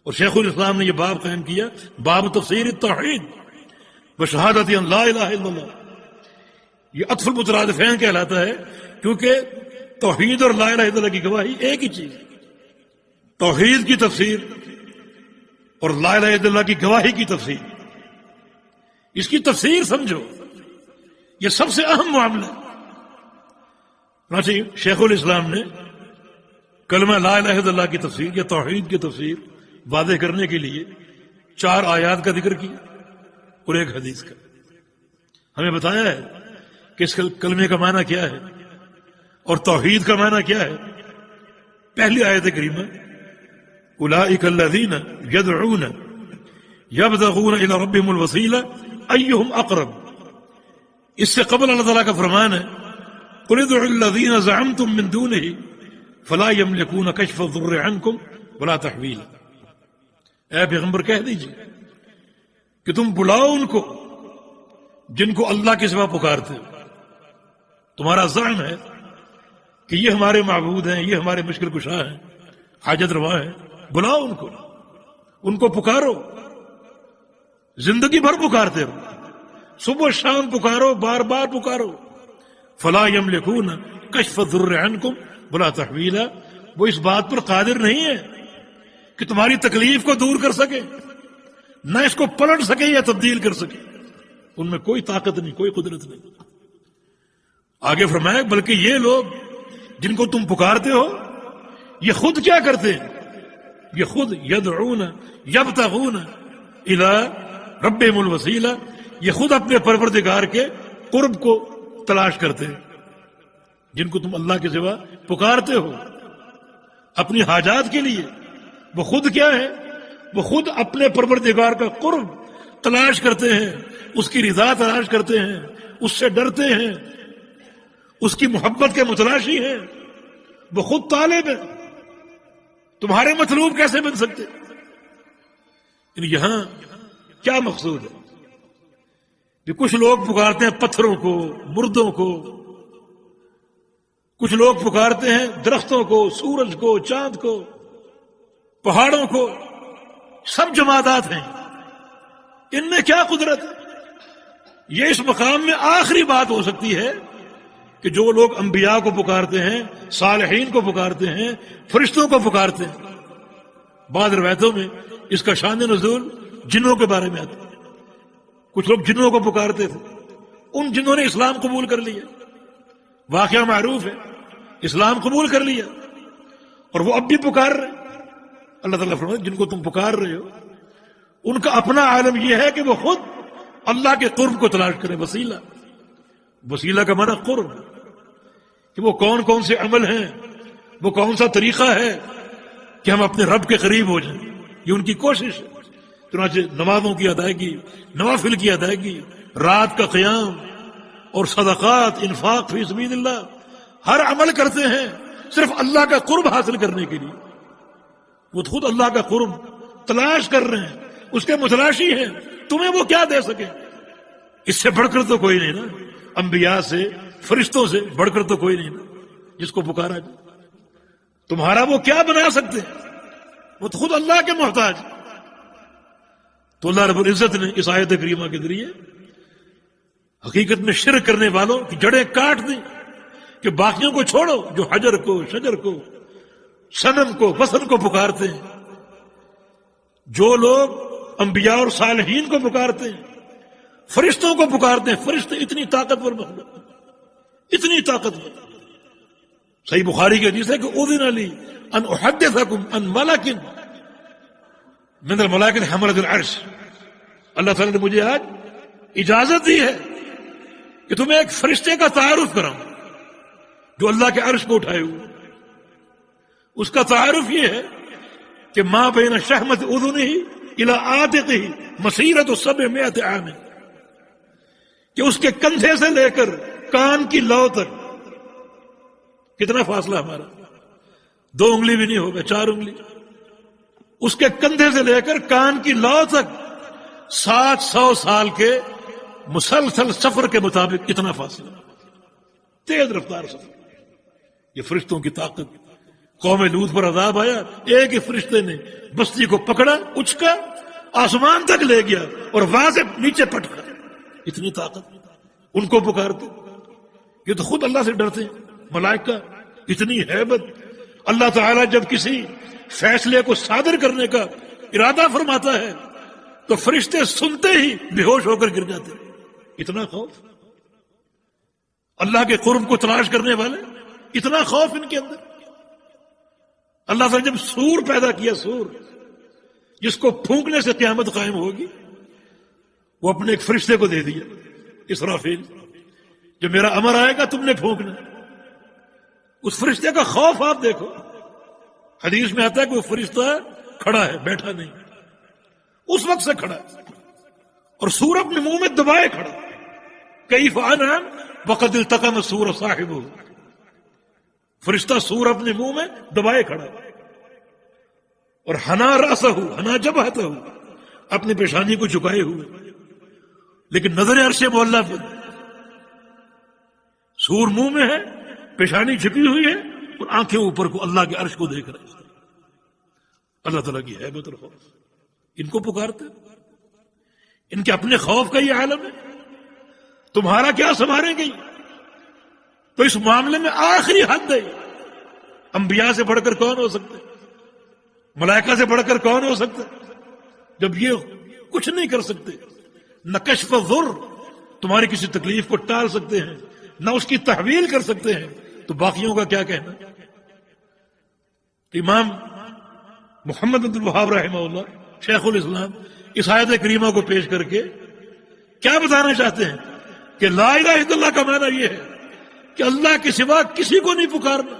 اور شیخ الاسلام نے یہ باب قائم کیا، باب تفسیر التوحید بشہادت ان لا الہ الا اللہ. یہ عطف المترادفین کہلاتا ہے، کیونکہ توحید اور لا الہ الا اللہ کی گواہی ایک ہی چیز ہے. توحید کی تفسیر اور لا الہ الا اللہ کی گواہی کی تفسیر، اس کی تفسیر سمجھو، یہ سب سے اہم معاملہ ہے. شیخ الاسلام نے کلمہ لا الہ الا اللہ کی تفسیر یا توحید کی تفسیر واضح کرنے کے لیے 4 آیات کا ذکر کیا اور 1 حدیث کا. ہمیں بتایا ہے کہ اس کلمے کا معنی کیا ہے اور توحید کا معنی کیا ہے. پہلی آیت کریمہ اولئک الذین یدعون یبتغون الی ربہم الوسیلہ ایہم اقرب. اس سے قبل اللہ تعالیٰ کا فرمان ہے قل ادعوا الذین زعمتم من دونہ فلا یملکون کشف الضر عنکم ولا تحویلا. اے پیغمبر کہہ دیجیے کہ تم بلاؤ ان کو جن کو اللہ کے سوا پکارتے ہو. تمہارا زعم ہے کہ یہ ہمارے معبود ہیں، یہ ہمارے مشکل کشا ہیں، حاجت روا ہیں، بلاؤ ان کو پکارو، زندگی بھر پکارتے رہو، صبح شام پکارو، بار بار پکارو. فلا یملکون کشف الضر عنکم ولا تحویلا. وہ اس بات پر قادر نہیں ہے کہ تمہاری تکلیف کو دور کر سکے، نہ اس کو پلٹ سکے یا تبدیل کر سکے. ان میں کوئی طاقت نہیں، کوئی قدرت نہیں. آگے فرمایا بلکہ یہ لوگ جن کو تم پکارتے ہو یہ خود کیا کرتے ہیں؟ یہ خود یدعون یبتغون الی ربہم الوسیلہ، یہ خود اپنے پروردگار کے قرب کو تلاش کرتے ہیں. جن کو تم اللہ کے سوا پکارتے ہو اپنی حاجات کے لیے، وہ خود کیا ہے؟ وہ خود اپنے پروردگار کا قرب تلاش کرتے ہیں، اس کی رضا تلاش کرتے ہیں، اس سے ڈرتے ہیں، اس کی محبت کے متلاشی ہیں. وہ خود طالب ہیں. تمہارے مطلوب کیسے بن سکتے؟ یہاں کیا مقصود ہے کہ کچھ لوگ پکارتے ہیں پتھروں کو، مردوں کو، کچھ لوگ پکارتے ہیں درختوں کو، سورج کو، چاند کو، پہاڑوں کو. سب جمادات ہیں، ان میں کیا قدرت ہے؟ یہ اس مقام میں آخری بات ہو سکتی ہے کہ جو لوگ انبیاء کو پکارتے ہیں، صالحین کو پکارتے ہیں، فرشتوں کو پکارتے ہیں. بعض روایتوں میں اس کا شان نزول جنوں کے بارے میں آتا ہے. کچھ لوگ جنوں کو پکارتے تھے، ان جنہوں نے اسلام قبول کر لیا. واقعہ معروف ہے، اسلام قبول کر لیا اور وہ اب بھی پکار رہے. اللہ تعالیٰ فرماتا جن کو تم پکار رہے ہو ان کا اپنا عالم یہ ہے کہ وہ خود اللہ کے قرب کو تلاش کرے. وسیلہ کا معنی قرب، کہ وہ کون کون سے عمل ہیں، وہ کون سا طریقہ ہے کہ ہم اپنے رب کے قریب ہو جائیں. یہ ان کی کوشش ہے. چنانچہ نمازوں کی ادائیگی، نوافل کی ادائیگی، رات کا قیام اور صدقات، انفاق فی سبیل اللہ، ہر عمل کرتے ہیں صرف اللہ کا قرب حاصل کرنے کے لیے. وہ خود اللہ کا قرب تلاش کر رہے ہیں، اس کے متلاشی ہیں. تمہیں وہ کیا دے سکے؟ اس سے بڑھ کر تو کوئی نہیں نا. انبیاء سے، فرشتوں سے بڑھ کر تو کوئی نہیں نا جس کو پکارا جائے. تمہارا وہ کیا بنا سکتے ہیں؟ وہ تو خود اللہ کے محتاج. تو اللہ رب العزت نے اس آیت کریمہ کے ذریعے حقیقت میں شرک کرنے والوں کی جڑیں کاٹ دی کہ باقیوں کو چھوڑو جو حجر کو، شجر کو، صنم کو، وثن کو پکارتے ہیں. جو لوگ انبیاء اور صالحین کو پکارتے ہیں، فرشتوں کو پکارتے ہیں. فرشتے اتنی طاقتور مخلوق، اتنی طاقتور. صحیح بخاری کی حدیث ہے کہ اذن لی ان احدثکم عن ملک من الملائکۃ حملۃ العرش. اللہ تعالیٰ نے مجھے آج اجازت دی ہے کہ تمہیں ایک فرشتے کا تعارف کراؤں جو اللہ کے عرش کو اٹھائے ہوئے. اس کا تعارف یہ ہے کہ ما بین شحمۃ اذنہ الی عاتقہ مسیرۃ 700 عام، کہ اس کے کندھے سے لے کر کان کی لو تک کتنا فاصلہ ہمارا؟ 2 انگلی بھی نہیں ہوگا، 4 انگلی. اس کے کندھے سے لے کر کان کی لو تک 700 سال کے مسلسل سفر کے مطابق اتنا فاصلہ، تیز رفتار سفر. یہ فرشتوں کی طاقت، قوم لوط پر عذاب آیا، ایک ہی فرشتے نے بستی کو پکڑا، اچکا، آسمان تک لے گیا اور وہاں سے نیچے پٹکا. اتنی طاقت ان کو پکارتے. یہ تو خود اللہ سے ڈرتے ہیں. ملائکہ اتنی ہیبت. اللہ تعالیٰ جب کسی فیصلے کو صادر کرنے کا ارادہ فرماتا ہے تو فرشتے سنتے ہی بے ہوش ہو کر گر جاتے ہیں. اتنا خوف. اللہ کے قرب کو تلاش کرنے والے، اتنا خوف ان کے اندر. اللہ تعالیٰ جب سور پیدا کیا، سور جس کو پھونکنے سے قیامت قائم ہوگی، وہ اپنے ایک فرشتے کو دے دیا، اسرافیل، جو میرا امر آئے گا تم نے پھونکنا. اس فرشتے کا خوف آپ دیکھو. حدیث میں آتا ہے کہ وہ فرشتہ کھڑا ہے، بیٹھا نہیں، اس وقت سے کھڑا ہے، اور سور اپنے منہ میں دبائے کھڑا. کیف انعم وقد التقم السور صاحبہ. فرشتہ سور اپنے منہ میں دبائے کھڑا، اور حنا راسہ، حنا جبہتہ، اپنی پیشانی کو جھکائے ہوئے، لیکن نظر عرش مولا پر. سور منہ میں ہے، پیشانی چھپی ہوئی ہے، اور آنکھیں اوپر کو اللہ کے عرش کو دیکھ رہے ہیں. اللہ تعالیٰ کی ہیبت اور خوف. ان کو پکارتے، ان کے اپنے خوف کا یہ عالم ہے. تمہارا کیا سنبھالیں گے؟ تو اس معاملے میں آخری حد ہے. انبیاء سے بڑھ کر کون ہو سکتے؟ ملائکہ سے بڑھ کر کون ہو سکتا؟ جب یہ کچھ نہیں کر سکتے، نہ کشف ضر، تمہاری کسی تکلیف کو ٹال سکتے ہیں، نہ اس کی تحویل کر سکتے ہیں، تو باقیوں کا کیا کہنا؟ امام محمد بن الوہاب رحمہ اللہ، شیخ الاسلام، اس آیت کریمہ کو پیش کر کے کیا بتانا چاہتے ہیں کہ لا الہ الا اللہ کا معنی یہ ہے کہ اللہ کے سوا کسی کو نہیں پکارنا،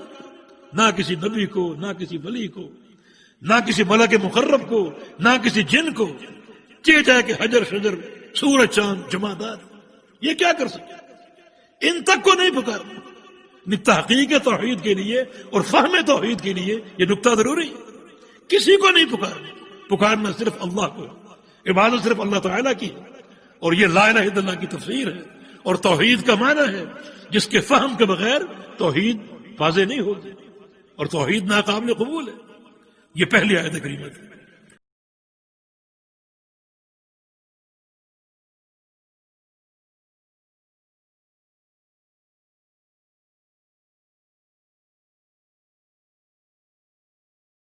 نہ کسی نبی کو، نہ کسی ولی کو، نہ کسی ملک مقرب کو، نہ کسی جن کو، چاہے کہ حجر شجر، سورج چاند، جمادات، یہ کیا کر سکتے؟ ان تک کو نہیں پکارنا. تحقیق توحید کے لیے اور فہم توحید کے لیے یہ نقطہ ضروری ہے. کسی کو نہیں پکارنا. پکارنا صرف اللہ کو، عبادت صرف اللہ تعالیٰ کی ہے. اور یہ لا الہ الا اللہ کی تفسیر ہے، اور توحید کا معنی ہے جس کے فہم کے بغیر توحید واضح نہیں ہوتی، اور توحید ناقابل قبول ہے. یہ پہلی آیت کریمہ تھی.